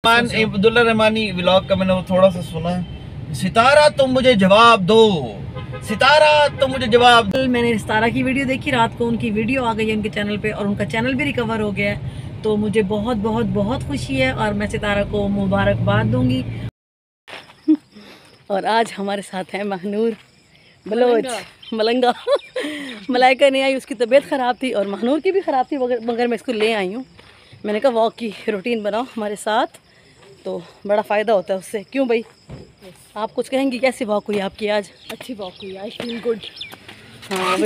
Abdullah Rahmani vlog का मैंने वो थोड़ा सा सुना है। सितारा तुम मुझे जवाब दो, सितारा तुम मुझे जवाब दो। मैंने सितारा की वीडियो देखी रात को, उनकी वीडियो आ गई है उनके चैनल पे और उनका चैनल भी रिकवर हो गया है, तो मुझे बहुत बहुत बहुत खुशी है और मैं सितारा को मुबारकबाद दूंगी। और आज हमारे साथ है महनूर बलोच मलंगा। मलाइका नहीं आई, उसकी तबीयत ख़राब थी और महनूर की भी ख़राब थी, मगर मैं इसको ले आई हूँ। मैंने कहा वॉक की रूटीन बनाओ हमारे साथ, तो बड़ा फ़ायदा होता है उससे। क्यों भाई, आप कुछ कहेंगी? कैसी वॉक हुई आपकी आज? अच्छी वॉक हुई, आई फील गुड। हाँ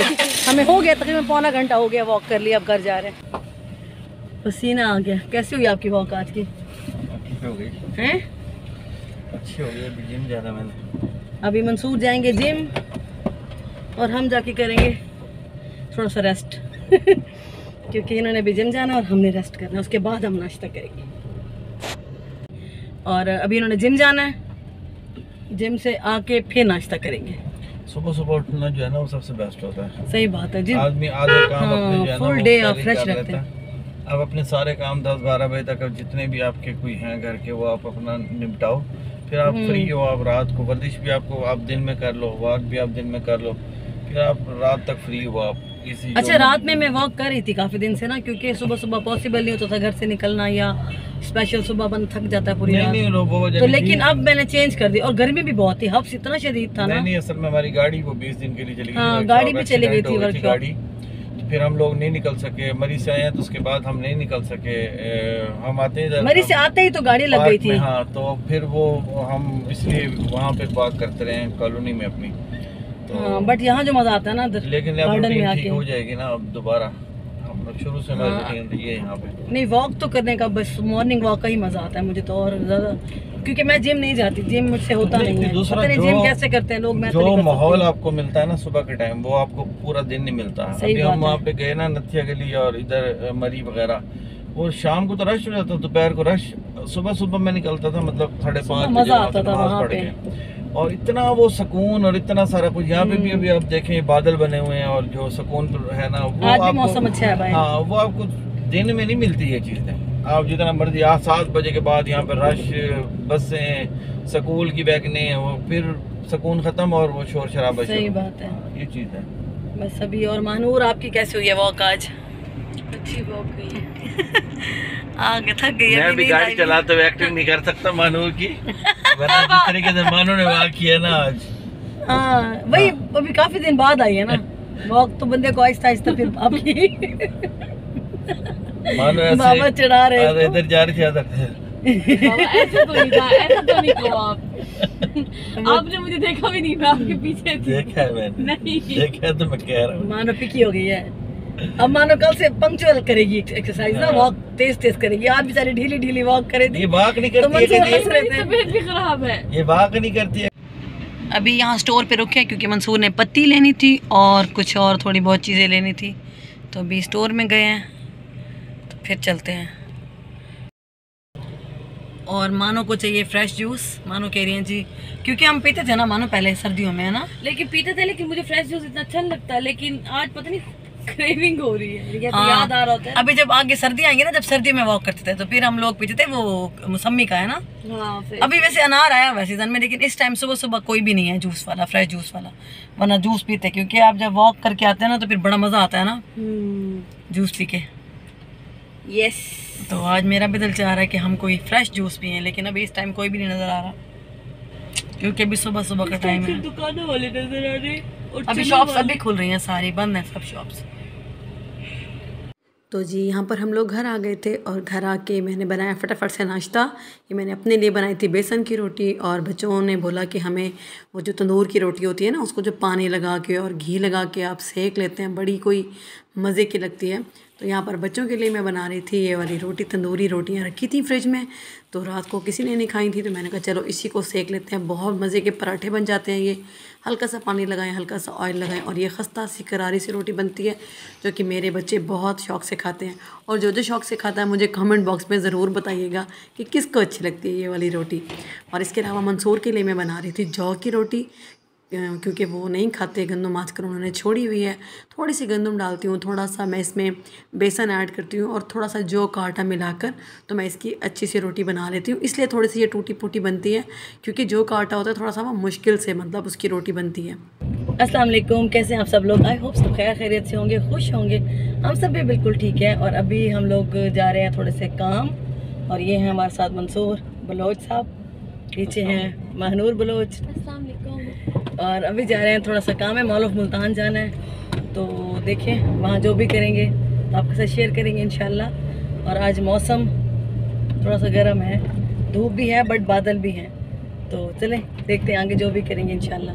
हमें हो गया तकरीबन पौना घंटा हो गया वॉक कर लिया, अब घर जा रहे हैं। पसीना आ गया। कैसी हुई आपकी वॉक आज की? अच्छी हो गई हैं? अच्छी हो गई। अभी जिम जाना मैंने। अभी मंसूर जाएंगे जिम और हम जाके करेंगे थोड़ा सा रेस्ट क्योंकि इन्होंने भी जिम जाना और हमने रेस्ट करना है, उसके बाद हम नाश्ता करेंगे। और अभी इन्होंने जिम जाना है, जिम से आके फिर नाश्ता करेंगे। सुबह सुबह उठना जो है ना वो सबसे बेस्ट होता है। सही बात है। जिम आदमी आधे काम अपने जो है ना फुल डे आप फ्रेश रखते हैं। अब अपने सारे काम 10-12 बजे तक अब जितने भी आपके कोई हैं घर के वो आप अपना निपटाओ, फिर आप फ्री हो। आप रात को वर्जिश भी आपको आप दिन में कर लो, वॉक भी आप दिन में कर लो, फिर आप रात तक फ्री हो आप। अच्छा, रात में मैं वॉक कर रही थी काफ़ी दिन से ना, क्योंकि सुबह सुबह पॉसिबल नहीं होता था घर से निकलना, या स्पेशल सुबह बंद थक जाता है पूरी रात। तो लेकिन अब मैंने चेंज कर दी और गर्मी भी बहुत थी, हफ्स इतना शदीद था ना। नहीं असल में हमारी गाड़ी वो 20 दिन के लिए चली गई। हाँ, गाड़ी भी चली गई थी वर्कशॉप। गाड़ी फिर हम लोग नहीं निकल सके, मरी से आए हैं तो उसके बाद हम नहीं निकल सके। हम आते हैं मरी से आते ही तो गाड़ी लग गई थी। हाँ, तो फिर वो हम इसलिए वहाँ पे वॉक करते रहे कॉलोनी में अपनी। तो हाँ, बट यहाँ जो मजा आता है ना, लेकिन गार्डन में आके हो जाएगी ना अब दोबारा। हम शुरू से ये यहाँ पे नहीं, वॉक तो करने का बस मॉर्निंग वॉक का ही मजा आता है मुझे तो, और ज्यादा क्योंकि मैं जिम नहीं जाती, जिम मुझसे होता नहीं है। पता नहीं जिम कैसे करते हैं लोग। मैं जो माहौल आपको मिलता है ना सुबह के टाइम, वो आपको पूरा दिन नहीं मिलता। अभी हम वहाँ पे गए ना नथिया गली और इधर मरी वगैरह, और शाम को तो रश हो जाता, दोपहर को रश। सुबह सुबह मैं निकलता था, मतलब 5:30 मजा आता था वहाँ पे, और इतना वो सुकून और इतना सारा कुछ। यहाँ पे भी अभी आप देखें बादल बने हुए हैं और जो सुकून है ना वो आज भी मौसम अच्छा है भाई। हाँ, वो आपको दिन में नहीं मिलती ये चीजें। आप जितना मर्जी 7 बजे के बाद यहाँ पे रश, बसें, स्कूल की वैगनें, वो फिर सुकून खत्म और वो शोर शराबा। सही बात है, ये चीज है बस। अभी और महनूर आपकी कैसी हुई है वॉक आज? अच्छी वॉक हुई है। आगे थक गई। मैं भी गाड़ी चलाते हुए एक्टिंग नहीं कर सकता मानूर की, वरना जिस तरीके से मानू ने वॉक किया ना आज। हाँ वही, अभी काफी दिन बाद आई है ना वॉक, तो बंदे को आहिस्ता आहिस्ता फिर आपकी बाबा चढ़ा रहे हैं। इधर जा रही थी ऐसा तो नहीं था, ऐसा तो नहीं कहो आप। आपने मुझे देखा भी नहीं, मैं आपके पीछे थी। देखा है मैंने, नहीं देखा तो मैं कह रहा हूँ। मानो पिकी हो गई है अब। मानो कल से पंक्चुअल करेगी एक्सरसाइज ना, वॉक तेज तेज करेगी। आज बेचारी ढीली ढीली वॉक करेगी। ये वॉक नहीं करती है, तबीयत भी खराब है। ये वॉक नहीं करती है। अभी यहाँ स्टोर पे रुके क्योंकि मंसूर ने पत्ती लेनी थी और कुछ और थोड़ी बहुत चीज़ें लेनी थी, तो अभी स्टोर में गए हैं, तो फिर चलते हैं। और मानो को चाहिए फ्रेश जूस। मानो कह रही हैं जी, क्योंकि हम पीते थे ना मानो पहले सर्दियों में, है ना, लेकिन पीते थे, लेकिन मुझे फ्रेश जूस इतना अच्छा नहीं लगता। लेकिन आज पता नहीं क्रेविंग हो रही है, हाँ, याद आ रहा होता है। अभी जब आगे सर्दी आएंगे ना, जब सर्दी में वॉक करते थे तो फिर हम लोग पीते थे वो मौसमी का, है ना। हाँ, अभी वैसे अनार आया हुआ सीजन में, लेकिन इस टाइम सुबह सुबह कोई भी नहीं है जूस वाला, फ्रेश जूस वाला, वरना जूस पीते। क्योंकि आप जब वॉक करके आते हैं ना तो फिर बड़ा मजा आता है ना जूस पी के। यस, तो आज मेरा भी दिल चाह रहा है कि हम कोई फ्रेश जूस पिए, लेकिन अभी इस टाइम कोई भी नहीं नजर आ रहा, क्योंकि अभी सुबह सुबह का टाइम है। दुकानों वाले नजर आ रहे, अभी शॉप्स अभी खुल रही हैं, सारी बंद हैं सब शॉप्स। तो जी यहाँ पर हम लोग घर आ गए थे और घर आके मैंने बनाया फटाफट से नाश्ता। ये मैंने अपने लिए बनाई थी बेसन की रोटी, और बच्चों ने बोला कि हमें वो जो तंदूर की रोटी होती है ना, उसको जो पानी लगा के और घी लगा के आप सेक लेते हैं, बड़ी कोई मज़े की लगती है। तो यहाँ पर बच्चों के लिए मैं बना रही थी ये वाली रोटी। तंदूरी रोटियाँ रखी थी फ्रिज में, तो रात को किसी ने नहीं खाई थी, तो मैंने कहा चलो इसी को सेक लेते हैं। बहुत मज़े के पराठे बन जाते हैं ये। हल्का सा पानी लगाएं, हल्का सा ऑयल लगाएं, और ये खस्ता सी करारी सी रोटी बनती है, जो कि मेरे बच्चे बहुत शौक़ से खाते हैं। और जो जो शौक़ से खाता है मुझे कमेंट बॉक्स में ज़रूर बताइएगा कि किसको अच्छी लगती है ये वाली रोटी। और इसके अलावा मंसूर के लिए मैं बना रही थी जौ की रोटी। क्योंकि वो नहीं खाते गंदम, आजकल उन्होंने छोड़ी हुई है। थोड़ी सी गंदम डालती हूँ, थोड़ा सा मैं इसमें बेसन ऐड करती हूँ और थोड़ा सा जौ का आटा मिलाकर तो मैं इसकी अच्छी सी रोटी बना लेती हूँ। इसलिए थोड़ी सी ये टूटी फूटी बनती है, क्योंकि जौ का आटा होता है थोड़ा सा वो मुश्किल से मतलब उसकी रोटी बनती है। अस्सलाम वालेकुम, कैसे हैं आप सब लोग? आई होप सब खैर खैरियत से होंगे, खुश होंगे। हम सब भी बिल्कुल ठीक है। और अभी हम लोग जा रहे हैं थोड़े से काम, और ये हैं हमारे साथ मंसूर बलोच साहब, पीछे हैं महनूर बलोच, और अभी जा रहे हैं थोड़ा सा काम है, मॉल ऑफ मुल्तान जाना है। तो देखें वहाँ जो भी करेंगे तो आपके साथ शेयर करेंगे इंशाल्लाह। और आज मौसम थोड़ा सा गर्म है, धूप भी है बट बादल भी हैं। तो चलें देखते हैं आगे जो भी करेंगे इंशाल्लाह।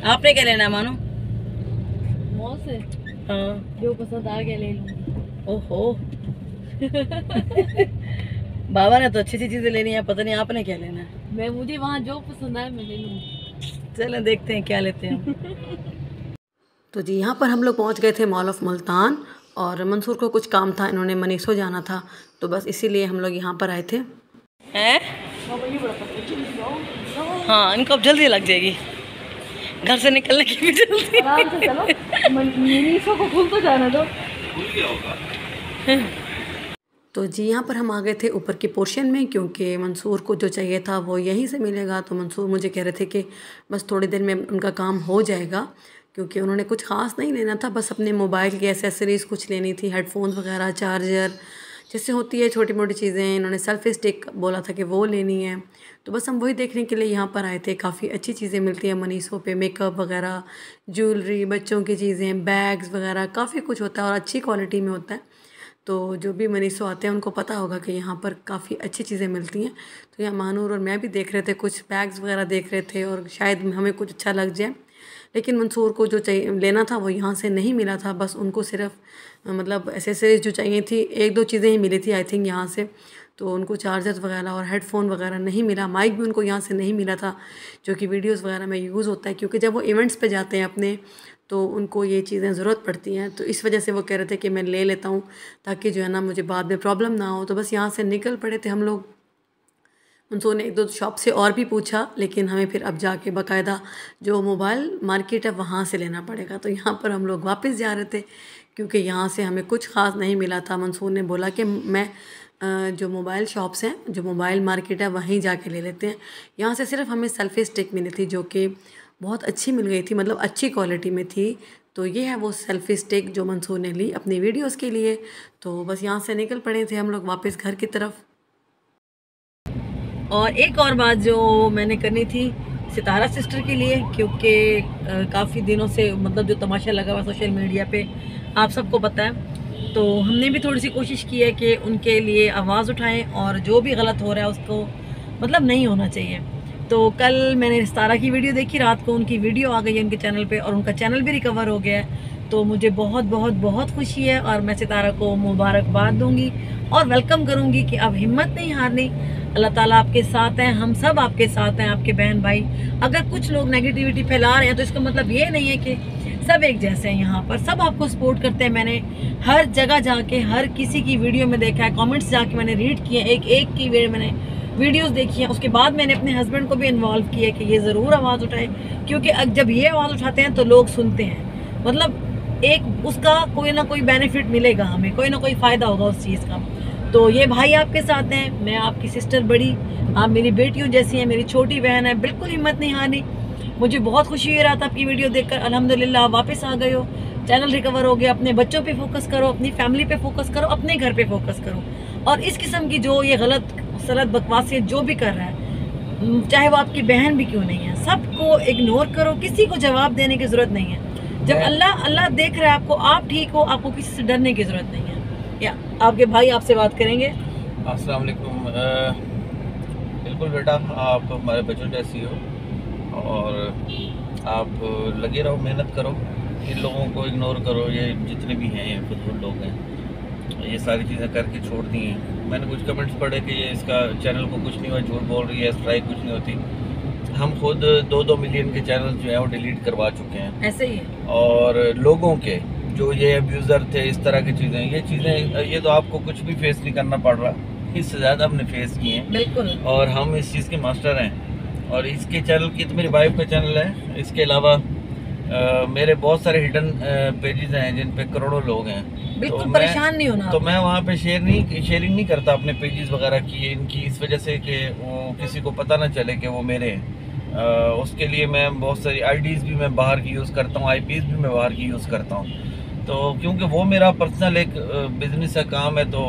आपने क्या लेना है मानो? मॉल से हाँ, जो पसंद आ गया ले लूँ। ओहो बाबा ने तो अच्छी अच्छी चीज़ें लेनी है, पता नहीं आपने क्या लेना है। मुझे वहाँ जो पसंद आए मैं ले लूँ। चलें देखते हैं क्या लेते हैं। तो जी यहाँ पर हम लोग पहुँच गए थे मॉल ऑफ मुल्तान, और मंसूर को कुछ काम था, इन्होंने मनीसो जाना था, तो बस इसीलिए हम लोग यहाँ पर आए थे। हैं? हाँ, इनको अब जल्दी लग जाएगी, घर से निकलने की भी जल्दी। आराम से चलो, मनीषा को खुल तो जाना दो। तो जी यहाँ पर हम आ गए थे ऊपर के पोर्शन में, क्योंकि मंसूर को जो चाहिए था वो यहीं से मिलेगा। तो मंसूर मुझे कह रहे थे कि बस थोड़ी देर में उनका काम हो जाएगा, क्योंकि उन्होंने कुछ ख़ास नहीं लेना था, बस अपने मोबाइल की एसेसरीज़ कुछ लेनी थी, हेडफोन्स वगैरह, चार्जर जैसे होती है छोटी मोटी चीज़ें। इन्होंने सेल्फी स्टिक बोला था कि वो लेनी है, तो बस हम वही देखने के लिए यहाँ पर आए थे। काफ़ी अच्छी चीज़ें मिलती हैं मनीषो पे, मेकअप वगैरह, ज्वेलरी, बच्चों की चीज़ें, बैग्स वगैरह, काफ़ी कुछ होता है और अच्छी क्वालिटी में होता है। तो जो भी मनीषो आते हैं उनको पता होगा कि यहाँ पर काफ़ी अच्छी चीज़ें मिलती हैं। तो यहाँ मानूर और मैं भी देख रहे थे, कुछ बैग्स वगैरह देख रहे थे, और शायद हमें कुछ अच्छा लग जाए। लेकिन मंसूर को जो चाहिए लेना था वो यहाँ से नहीं मिला था, बस उनको सिर्फ मतलब एसेसरीज जो चाहिए थी, एक दो चीज़ें ही मिली थी आई थिंक यहाँ से। तो उनको चार्जर वगैरह और हेडफोन वगैरह नहीं मिला, माइक भी उनको यहाँ से नहीं मिला था, जो कि वीडियोस वगैरह में यूज़ होता है, क्योंकि जब वो इवेंट्स पे जाते हैं अपने तो उनको ये चीज़ें ज़रूरत पड़ती हैं। तो इस वजह से वो कह रहे थे कि मैं ले लेता हूँ, ताकि जो है ना मुझे बाद में प्रॉब्लम ना हो। तो बस यहाँ से निकल पड़े थे हम लोग। मंसूर ने एक दो शॉप से और भी पूछा, लेकिन हमें फिर अब जाके बाकायदा जो मोबाइल मार्केट है वहाँ से लेना पड़ेगा। तो यहाँ पर हम लोग वापस जा रहे थे, क्योंकि यहाँ से हमें कुछ ख़ास नहीं मिला था। मंसूर ने बोला कि मैं जो मोबाइल शॉप्स हैं, जो मोबाइल मार्केट है, वहीं जाके ले लेते हैं। यहाँ से सिर्फ हमें सेल्फी स्टिक मिली थी, जो कि बहुत अच्छी मिल गई थी, मतलब अच्छी क्वालिटी में थी। तो ये है वो सेल्फी स्टिक जो मंसूर ने ली अपनी वीडियोस के लिए। तो बस यहाँ से निकल पड़े थे हम लोग वापस घर की तरफ। और एक और बात जो मैंने करनी थी सितारा सिस्टर के लिए, क्योंकि काफ़ी दिनों से मतलब जो तमाशा लगा हुआ सोशल मीडिया पे आप सबको पता है, तो हमने भी थोड़ी सी कोशिश की है कि उनके लिए आवाज़ उठाएं, और जो भी गलत हो रहा है उसको मतलब नहीं होना चाहिए। तो कल मैंने सितारा की वीडियो देखी, रात को उनकी वीडियो आ गई है उनके चैनल पे, और उनका चैनल भी रिकवर हो गया है। तो मुझे बहुत बहुत बहुत खुशी है, और मैं सितारा को मुबारकबाद दूंगी और वेलकम करूंगी कि अब हिम्मत नहीं हारनी। अल्लाह ताला आपके साथ हैं, हम सब आपके साथ हैं, आपके बहन भाई। अगर कुछ लोग नेगेटिविटी फैला रहे हैं तो इसका मतलब ये नहीं है कि सब एक जैसे हैं, यहाँ पर सब आपको सपोर्ट करते हैं। मैंने हर जगह जाके हर किसी की वीडियो में देखा है, कमेंट्स जाके मैंने रीड किए, एक एक की मैंने वीडियोस देखी हैं। उसके बाद मैंने अपने हस्बैंड को भी इन्वॉल्व किया कि ये ज़रूर आवाज़ उठाए, क्योंकि जब ये आवाज़ उठाते हैं तो लोग सुनते हैं, मतलब एक उसका कोई ना कोई बेनिफिट मिलेगा, हमें कोई ना कोई फ़ायदा होगा उस चीज़ का। तो ये भाई आपके साथ हैं, मैं आपकी सिस्टर बड़ी, आप मेरी बेटियों जैसी हैं, मेरी छोटी बहन है, बिल्कुल हिम्मत नहीं हारनी। मुझे बहुत खुशी हुई रात आपकी वीडियो देखकर। अल्हम्दुलिल्लाह वापस आ गए हो, चैनल रिकवर हो गया। अपने बच्चों पे फोकस करो, अपनी फैमिली पे फोकस करो, अपने घर पे फोकस करो। और इस किस्म की जो ये गलत सलत बकवासियत जो भी कर रहा है, चाहे वो आपकी बहन भी क्यों नहीं है, सबको इग्नोर करो, किसी को जवाब देने की ज़रूरत नहीं है। जब अल्लाह देख रहा है आपको, आप ठीक हो, आपको किसी से डरने की ज़रूरत नहीं है। या आपके भाई आपसे बात करेंगे। अस्सलाम वालेकुम। बिल्कुल बेटा, आप हमारे बच्चों जैसी हो, और आप लगे रहो, मेहनत करो, इन लोगों को इग्नोर करो। ये जितने भी हैं ये फजूल लोग हैं, ये सारी चीज़ें करके छोड़ दी हैं। मैंने कुछ कमेंट्स पढ़े कि ये इसका चैनल को कुछ नहीं हुआ, झूठ बोल रही है, स्ट्राइक कुछ नहीं होती। हम खुद 2-2 मिलियन के चैनल जो हैं वो डिलीट करवा चुके हैं। ऐसे ही है। और लोगों के जो ये अब्यूज़र थे, इस तरह की चीज़ें, ये तो आपको कुछ भी फेस नहीं करना पड़ रहा, इससे ज़्यादा हमने फेस किए हैं। बिल्कुल। और हम इस चीज़ के मास्टर हैं और इसके चैनल की तो मेरी वाइफ का चैनल है। इसके अलावा मेरे बहुत सारे हिडन पेजेस हैं जिन पे करोड़ों लोग हैं। बिल्कुल तो परेशान नहीं होना। तो मैं वहाँ पे शेयरिंग नहीं करता अपने पेजेस वगैरह की इनकी, इस वजह से कि वो किसी को पता ना चले कि वो मेरे हैं। उसके लिए मैं बहुत सारी आईडीज़ भी मैं बाहर की यूज़ करता हूँ, आईपीज़ भी मैं बाहर की यूज़ करता हूँ। तो क्योंकि वो मेरा पर्सनल एक बिजनेस का काम है, तो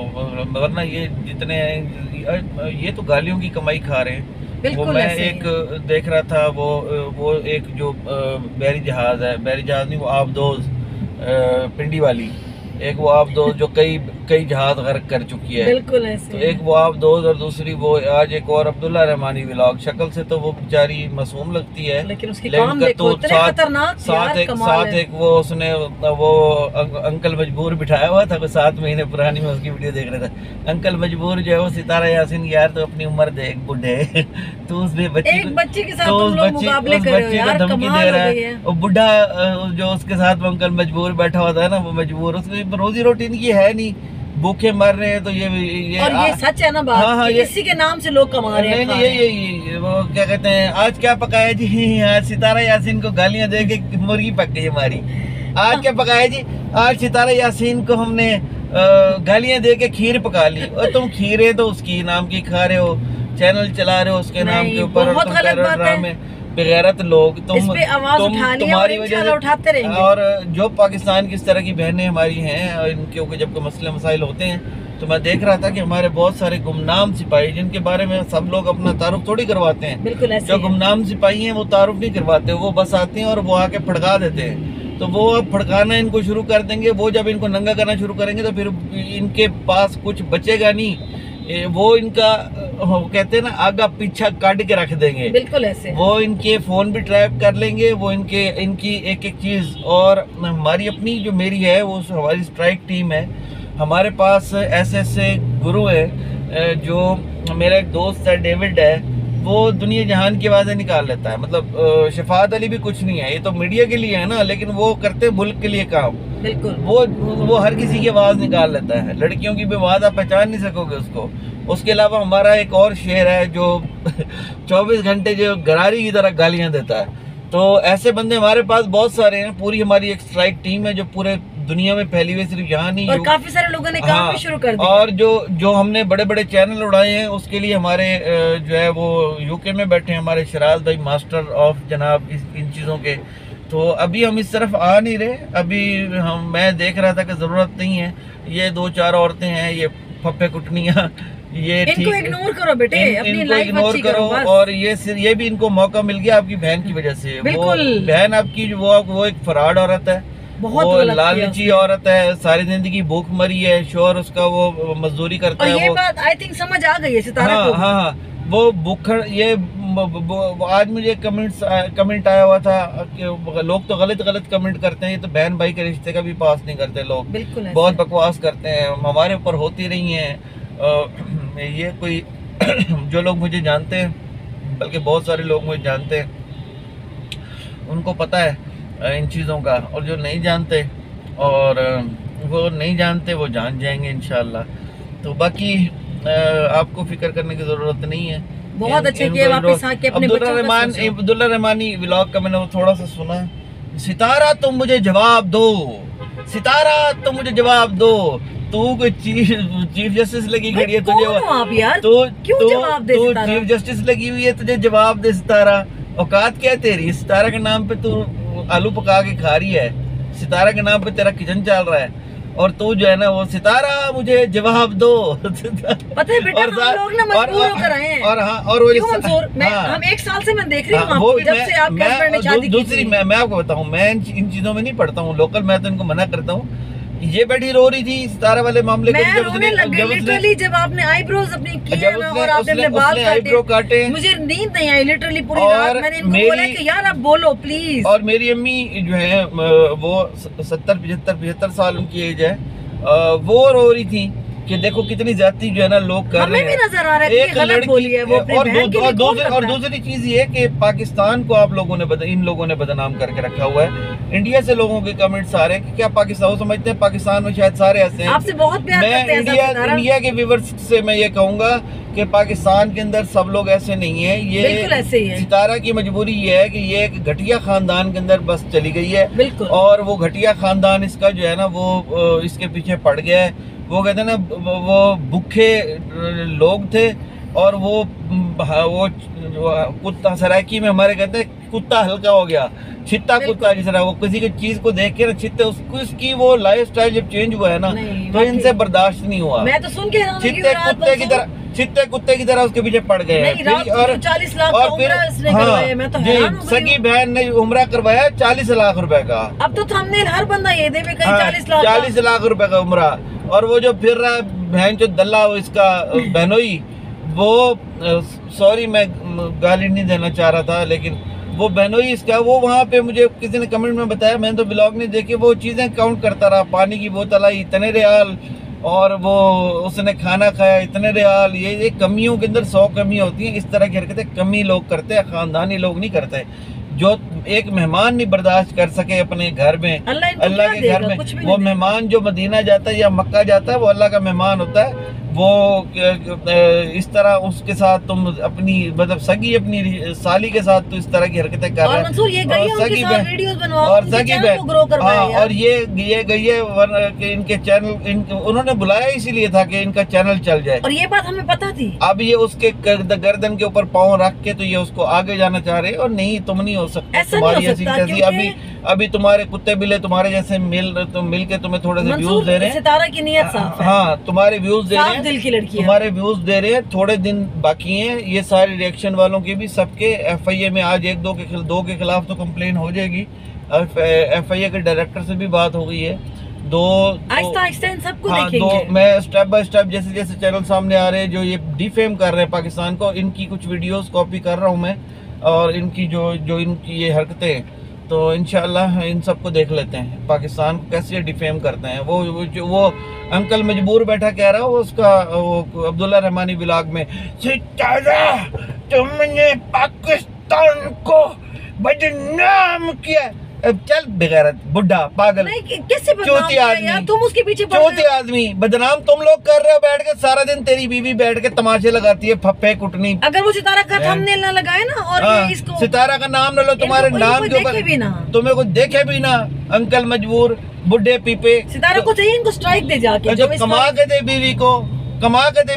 वरना ये जितने हैं ये तो गालियों की कमाई खा रहे हैं। वो मैं एक देख रहा था, वो एक जो बैरी जहाज़ है, बैरी जहाज़ नहीं, वो आबदोज पिंडी वाली, एक वो आबदोज जो कई जहाज गर्क कर चुकी है। बिल्कुल ऐसे। तो एक वो आबदोज और दूसरी वो आज एक और अब्दुल्ला रहमानी व्लॉग। शक्ल से तो वो बेचारी मासूम लगती है, लेकिन उसकी काम देखो इतने खतरनाक। साथ एक वो उसने वो अंकल मजबूर बिठाया हुआ था, 7 महीने पुरानी में उसकी वीडियो देख रहा था। अंकल मजबूर जो है वो सितारा यासीन, यार तो अपनी उम्र देख बुढ़े तो उस बच्ची के साथ तुम लोग मुकाबले कर रहे हो यार, धमकी दे रहा है। वो बुढ़ा जो उसके साथ अंकल मजबूर बैठा हुआ था ना, वो मजबूर, उसकी रोजी रोटी इनकी है नहीं, भूखे मर रहे हैं। तो ये और ये सच है ना बात। हाँ, कि इसी के नाम से लोग कमा रहे हैं। ये वो क्या कहते हैं, आज क्या पकाया जी? आज सितारा यासीन को गालियां दे के मुर्गी पक गई हमारी। आज क्या पकाया जी? आज सितारा यासीन को हमने गालियां दे के खीर पका ली। और तुम खीरें तो उसकी नाम की खा रहे हो, चैनल चला रहे हो उसके नाम के ऊपर, और तुम कह रहे हो ड्रामे। बेगैरत लोग, तुम्हारी वजह से उठाते रहेंगे। और जो पाकिस्तान की इस तरह की बहनें हमारी हैं, और इनके ऊपर जब मसले मसाइल होते हैं, तो मैं देख रहा था कि हमारे बहुत सारे गुमनाम सिपाही, जिनके बारे में सब लोग अपना तारुफ थोड़ी करवाते हैं, बिल्कुल ऐसे जो गुमनाम सिपाही हैं वो तारुफ नहीं करवाते, वो बस आते हैं और वो आके फड़का देते हैं। तो वो अब फड़काना इनको शुरू कर देंगे। वो जब इनको नंगा करना शुरू करेंगे तो फिर इनके पास कुछ बचेगा नहीं। वो इनका कहते हैं ना, आगा पीछा काट के रख देंगे। बिल्कुल ऐसे। वो इनके फोन भी ट्रैप कर लेंगे, वो इनकी एक एक चीज। और हमारी अपनी जो मेरी है, वो हमारी स्ट्राइक टीम है। हमारे पास ऐसे गुरु है, जो मेरा एक दोस्त है डेविड है, वो दुनिया जहान की आवाज़ें निकाल लेता है। मतलब शफात अली भी कुछ नहीं है, ये तो मीडिया के लिए है ना, लेकिन वो करते मुल्क के लिए काम। बिल्कुल। वो हर किसी की आवाज़ निकाल लेता है। लड़कियों की भी आवाज़ आप पहचान नहीं सकोगे उसको। उसके अलावा हमारा एक और शेर है जो 24 घंटे जो गरारी की तरह गालियां देता है। तो ऐसे बंदे हमारे पास बहुत सारे हैं। पूरी हमारी एक स्ट्राइक टीम है जो पूरे दुनिया में फैली हुई, सिर्फ यहाँ नहीं, और काफी सारे लोगों ने काम भी शुरू कर दिया। और जो हमने बड़े बड़े चैनल उड़ाए हैं, उसके लिए हमारे जो है वो यूके में बैठे हैं हमारे शराज भाई, मास्टर ऑफ जनाब इन चीज़ों के। तो अभी हम इस तरफ आ नहीं रहे। अभी मैं देख रहा था कि ज़रूरत नहीं है, ये 2-4 औरतें हैं, ये फप्पे कुटनियाँ, ये इनको इग्नोर करो बेटे, अपनी लाइफ इग्नोर करो। और ये भी इनको मौका मिल गया आपकी बहन की वजह से। वो बहन आपकी वो एक फराड औरत है, वो लालची औरत है, सारी जिंदगी भूख मरी है, शोहर उसका वो मजदूरी करता है। ये बात आई थिंक समझ आ गई है सितारा को। हाँ, वो भूखड़, ये आज मुझे कमेंट आया हुआ था कि लोग तो गलत कमेंट करते हैं, ये तो बहन भाई के रिश्ते का भी पास नहीं करते लोग, बहुत बकवास करते हैं, हमारे ऊपर होती रही हैं। ये कोई जो लोग मुझे जानते हैं, बल्कि बहुत सारे लोग मुझे जानते हैं, उनको पता है इन चीज़ों का, और जो नहीं जानते और वो नहीं जानते वो जान जाएंगे इंशाल्लाह। तो बाकी आपको फिक्र करने की ज़रूरत नहीं है। बहुत अच्छे किए वापस आके अपने अब्दुल्ला रहमानी व्लॉग का मैंने वो थोड़ा सा सुना। सितारा तुम मुझे जवाब दो, सितारा तुम मुझे जवाब दो, तू कोई चीफ जस्टिस लगी खड़ी है, तुझे आप यार तो क्यों जवाब दे? तू चीफ जस्टिस लगी हुई है, तुझे जवाब दे सितारा। औकात क्या है तेरी? सितारा के नाम पे तू आलू पका के खा रही है, सितारा के नाम पे तेरा किचन चल रहा है, और तू जो है ना वो सितारा मुझे जवाब दो। पता है बेटा, हम लोग ना मजबूर होकर आए हैं। और वो क्यों मंसूर? हम 1 साल से मैं देख रही हूँ आपको, जब से आपके हस्बैंड ने शादी की। दूसरी मैं आपको बताऊँ, मैं इन चीजों में नहीं पढ़ता हूँ लोकल, मैं तो इनको मना करता हूँ। ये बैठी रो रही थी सितारा वाले मामले को, जब आपने आईब्रोज अपनी किए ना, और आपने अपने बाल काटे, मुझे नींद नहीं आई लिटरली पूरी रात। मैंने इनको बोला कि यार आप बोलो प्लीज। और मेरी अम्मी जो है वो 70-75 साल उनकी एज है, वो रो रही थी कि देखो कितनी ज्यादती जो है ना लोग कर रहे हमें भी हैं। नजर आ रहा है कि ये गलत बोली है वो अपनी बहन के लिए कौन करता है? दूसरी चीज ये कि पाकिस्तान को आप लोगों ने इन लोगों ने बदनाम करके रखा हुआ है। इंडिया से लोगों के कमेंट्स आ रहे हैं कि क्या पाकिस्तान, वो समझते हैं पाकिस्तान में शायद सारे ऐसे हैं। आपसे बहुत प्यार करते हैं इंडिया के व्यूअर्स से मैं ये कहूंगा कि पाकिस्तान के अंदर सब लोग ऐसे नहीं है। ये बिल्कुल ऐसे ही है। सितारा की मजबूरी ये है कि ये एक घटिया खानदान के अंदर बस चली गई है, बिल्कुल। और वो घटिया खानदान इसका जो है ना वो इसके पीछे पड़ गया है। वो कहते हैं ना वो भूखे लोग थे, और वो कुत्ता सरायकी में हमारे कहते हैं कुत्ता हल्का हो गया, छित्ता कुत्ता जिस तरह वो किसी की चीज को देख के ना छित्ते उसकी वो लाइफ स्टाइल जब चेंज हुआ है ना तो इनसे बर्दाश्त नहीं हुआ। मैं तो सुन के छित्ते कुत्ते की तरह उसके पीछे पड़ गए हैं। और 40 लाख और फिर मैं तो हैरान हो गई। सगी बहन ने उम्रा करवाया 40 लाख रुपए का। अब तो थंबनेल हर बंदा ये दे कहीं 40 लाख रुपए का उम्रा। और वो जो फिर रहा है बहन जो दल्ला इसका बहनोई, वो सॉरी मैं गाली नहीं देना चाह रहा था, लेकिन वो बहनोई इसका, वो वहाँ पे मुझे किसी ने कमेंट में बताया, मैंने तो ब्लॉग नहीं देखे, वो चीजें काउंट करता रहा। पानी की बोतल आई इतने रियाल, और वो उसने खाना खाया इतने रियाल। ये कमियों के अंदर 100 कमी होती हैं। इस तरह की हरकतें कमी लोग करते हैं, खानदानी लोग नहीं करते। जो एक मेहमान नहीं बर्दाश्त कर सके अपने घर में, अल्लाह के घर में, वो मेहमान जो मदीना जाता है या मक्का जाता है वो अल्लाह का मेहमान होता है। वो इस तरह उसके साथ तुम अपनी मतलब सगी अपनी साली के साथ तो इस तरह की हरकतें कर रहे हैं। और सगी बहन और ये गई है कि इनके चैनल उन्होंने बुलाया इसीलिए था कि इनका चैनल चल जाए, और ये बात हमें पता थी। अब ये उसके गर्दन के ऊपर पाँव रख के तो ये उसको आगे जाना चाह रहे, और नहीं तुम नहीं हो सकते, तुम्हारी ऐसी कैसी। अभी तुम्हारे कुत्ते बिल्ले तुम्हारे जैसे मिल के तुम्हें थोड़े से व्यूज दे रहे हैं। सितारा की नियत साफ है। हाँ तुम्हारे व्यूज दे रहे हैं, दिल की लड़की तुम्हारे व्यूज दे रहे हैं। थोड़े दिन बाकी हैं, ये सारे रिएक्शन वालों के भी सबके FIA में आज 1-2 के खिलाफ तो कंप्लेन हो जाएगी। FIA के डायरेक्टर से भी बात हो गई है। सबको देखेंगे। मैं स्टेप बाय स्टेप जैसे जैसे चैनल सामने आ रहे हैं जो ये डिफेम कर रहे हैं पाकिस्तान को, इनकी कुछ वीडियोस कॉपी कर रहा हूँ मैं, और इनकी जो इनकी ये हरकतें, तो इंशाल्लाह इन सबको देख लेते हैं पाकिस्तान को कैसे डिफेम करते हैं। वो अंकल मजबूर बैठा कह रहा है, वो उसका अब्दुल्ला रहमानी व्लॉग में, तुमने पाकिस्तान को बदनाम किया। चल बेगैरत बुढ़ा पागल चौथी आदमी, तुम उसके पीछे चौथी आदमी बदनाम तुम लोग कर रहे हो बैठ के सारा दिन। तेरी बीवी बैठ के तमाशे लगाती है, फप्पे कुटनी। अगर वो सितारा का थंबनेल ना लगाए ना, और इसको सितारा का नाम न लो, तुम्हारे नाम के ऊपर तुम्हें को देखे भी ना। अंकल मजबूर बुढ़े पीपे, सितारा को चाहिए इनको स्ट्राइक दे जाके, जो कमा के दे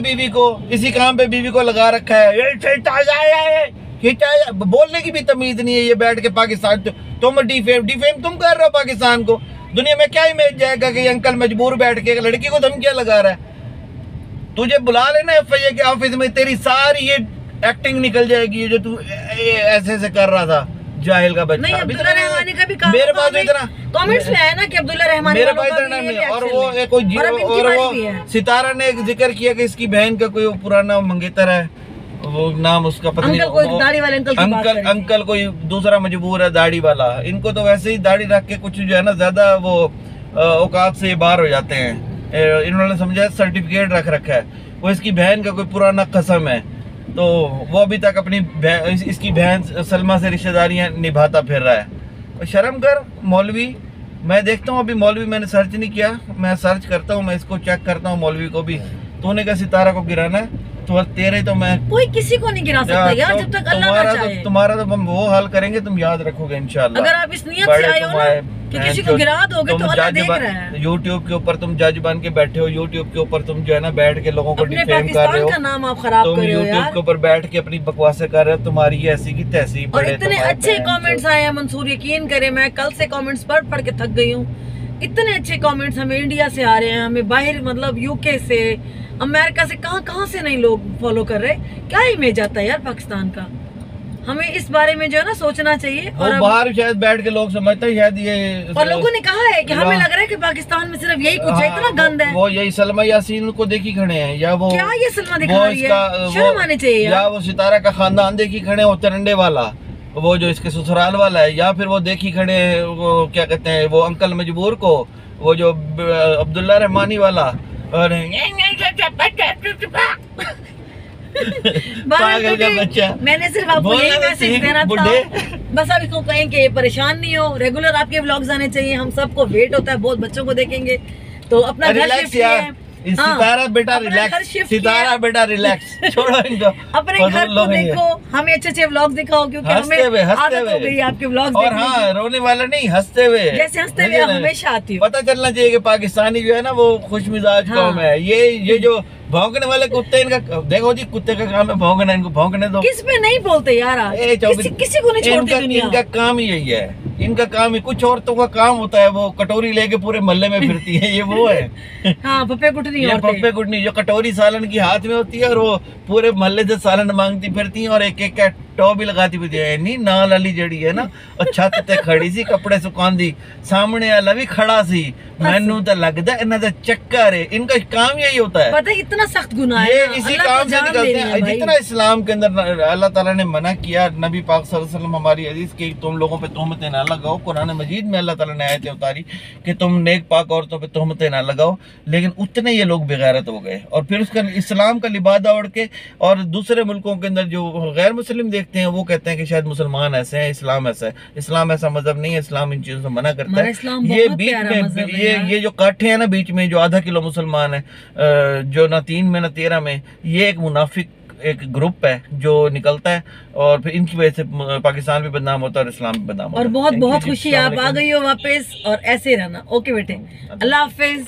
बीवी को, इसी काम पे बीवी को लगा रखा है। बोलने की भी तमीज नहीं है। ये बैठ के पाकिस्तान तुम डिफेम तुम कर रहे हो पाकिस्तान को। दुनिया में क्या इमेज जाएगा कि अंकल मजबूर बैठ के एक लड़की को धमकियां लगा रहा है। तुझे बुला लेना FIA के ऑफिस में, तेरी सारी ये एक्टिंग निकल जाएगी जो तू ऐसे कर रहा था, जाहिल का बच्चा। नहीं, अब्दुल्ला रहमानी का भी काम मेरे पास इतना कमेंट्स में आया ना कि अब्दुल्ला रहमानी मेरे पास इतना नहीं। और वो सितारा ने एक जिक्र किया कि इसकी बहन का कोई पुराना मंगेतर है, वो नाम उसका पता नहीं, अंकल कोई दूसरा मजबूर है दाढ़ी वाला। इनको तो वैसे ही दाढ़ी रख के कुछ जो है ना ज्यादा वो औकात से बाहर हो जाते हैं। इन्होंने समझा सर्टिफिकेट रख रखा है। वो इसकी बहन का कोई पुराना कसम है, तो वो अभी तक अपनी इसकी बहन सलमा से रिश्तेदारियां निभाता फिर रहा है। शर्म कर मौलवी। मैं देखता हूँ, अभी मौलवी मैंने सर्च नहीं किया, मैं सर्च करता हूँ, मैं इसको चेक करता हूँ मौलवी को भी। तूने क्या सितारा को गिराना है? तो तेरे तो मैं कोई किसी को नहीं गिरा सकता यार, जब तक अल्लाह ना चाहे। तुम्हारा तो हम वो हाल करेंगे, तुम याद रखोगे इंशाल्लाह। अगर आप इस नियत से आए हो ना कि किसी को गिरा दोगे तो अल्लाह देख रहा है। यूट्यूब के ऊपर तुम जज बन के बैठे हो, यूट्यूब के ऊपर तुम जो है ना बैठ के लोगों को डिफेम कर रहे हो, नाम आप खराब तुम कर रहे हो यूट्यूब के ऊपर बैठ के अपनी बकवासें कर रहे हो। तुम्हारी ऐसी की तैसी। और इतने अच्छे कमेंट्स आए हैं मंसूर, यकीन करें मैं कल से कमेंट्स पढ़ के थक गई हूँ। इतने अच्छे कमेंट्स हमें इंडिया से आ रहे हैं, हमें बाहर मतलब UK से, अमेरिका से, कहाँ से नहीं लोग फॉलो कर रहे। क्या इमेज आता है यार पाकिस्तान का। हमें इस बारे में जो है ना सोचना चाहिए। और बाहर शायद बैठ के लोग समझते हैं शायद ये, और लोगों ने कहा है कि हमें लग रहा है कि पाकिस्तान में सिर्फ यही कुछ है, इतना गंद है। वो यही सलमा यासीन को देखी खड़े हैं, या वो क्या ये सलमा दिखा रही है, शर्म आनी चाहिए। या वो सितारा का खानदान देखी खड़े हो, तिरंडे वाला, वो जो इसके ससुराल वाला है, या फिर वो देखी खड़े हैं वो क्या कहते हैं वो अंकल मजबूर को, वो जो अब्दुल्ला रहमानी वाला, और पागल का बच्चा। मैंने सिर्फ आपको बोलना यही तो मैसेज सीख, देना था, बुड्ढे। बस आप इसको कहें कि परेशान नहीं हो, रेगुलर आपके व्लॉग्स आने चाहिए, हम सबको वेट होता है, बहुत बच्चों को देखेंगे, तो अपना घर रिलैक्स शिफ्ट यार, किए, सितारा बेटा अपना घर रिलैक्स, shift सितारा बेटा रिलैक्स, छोड़ो इनको। अपने घर को देखो, हमें अच्छे व्लॉग दिखाओ, क्योंकि हंसते हुए, हमें हंसते आदत हो हुए। गई है आपके व्लॉग्स और देखने हाँ, की। रोने वाला नहीं, हंसते हुए, जैसे हंसते हुए हमेशा आती हो। पता चलना चाहिए कि पाकिस्तानी जो है ना वो खुश मिजाज हाँ। कौम है। ये जो भौंकने वाले कुत्ते, इनका देखो जी, कुत्ते का काम है भौंकना, इनको भौंकने दो। किस पे नहीं बोलते यार आप? किसी को नहीं छोड़ते दुनिया। इनका काम ही यही है, इनका काम ही, कुछ औरतों का काम होता है वो कटोरी लेके पूरे मोहल्ले में फिरती है, ये वो है। हाँ, पप्पे कुटनी ये पप्पे कुटनी, जो कटोरी सालन की हाथ में होती है और वो पूरे मोहल्ले से सालन मांगती फिरती है और एक एक का टॉ भी लगाती फिरती है। नहीं, नाल वाली जड़ी है ना, और छत ते खड़ी सी कपड़े सुकांदी, सामने वाला भी खड़ा सी, मैनू तो लगता है इन्हें तो चक्कर है, इनका काम यही होता है। पता है इतना सख्त गुनाह है ये ना, इसी अल्लाह काम को से जान निकलते देनी है हैं। भाई। जितना इस्लाम के अंदर अल्लाह ताला ने मना किया, नबी पाक सल्लल्लाहु अलैहि वसल्लम हमारी हदीस की, तुम लोगों पे तोहमतें ना लगाओ, कुरान मजीद में अल्लाह ताला ने आयतें उतारी कि तुम नेक पाक औरतों पे तोहमतें ना लगाओ, लेकिन उतने ये लोग बेगैरत हो गए और फिर उसका इस्लाम का लिबादा ओढ़ के, और दूसरे मुल्कों के अंदर जो गैर मुस्लिम देखते हैं वो कहते हैं कि शायद मुसलमान ऐसे हैं, इस्लाम ऐसा है। इस्लाम ऐसा मजहब नहीं है, इस्लाम इन चीजों से मना करता हमारा है। इस्लाम ये बहुत बीच प्यारा में मजहब है यार। ये जो काठे हैं ना बीच में, जो आधा किलो मुसलमान है, जो ना 3 में ना 13 में, ये एक मुनाफिक एक ग्रुप है जो निकलता है, और फिर इनकी वजह से पाकिस्तान भी बदनाम होता है और इस्लाम भी बदनाम होता और है। बहुत Thank you बहुत जी, खुशी अस्सलाम आप आ वालेकुम। गई हो वापस, और ऐसे रहना। ओके बेटे, अल्लाह हाफिज।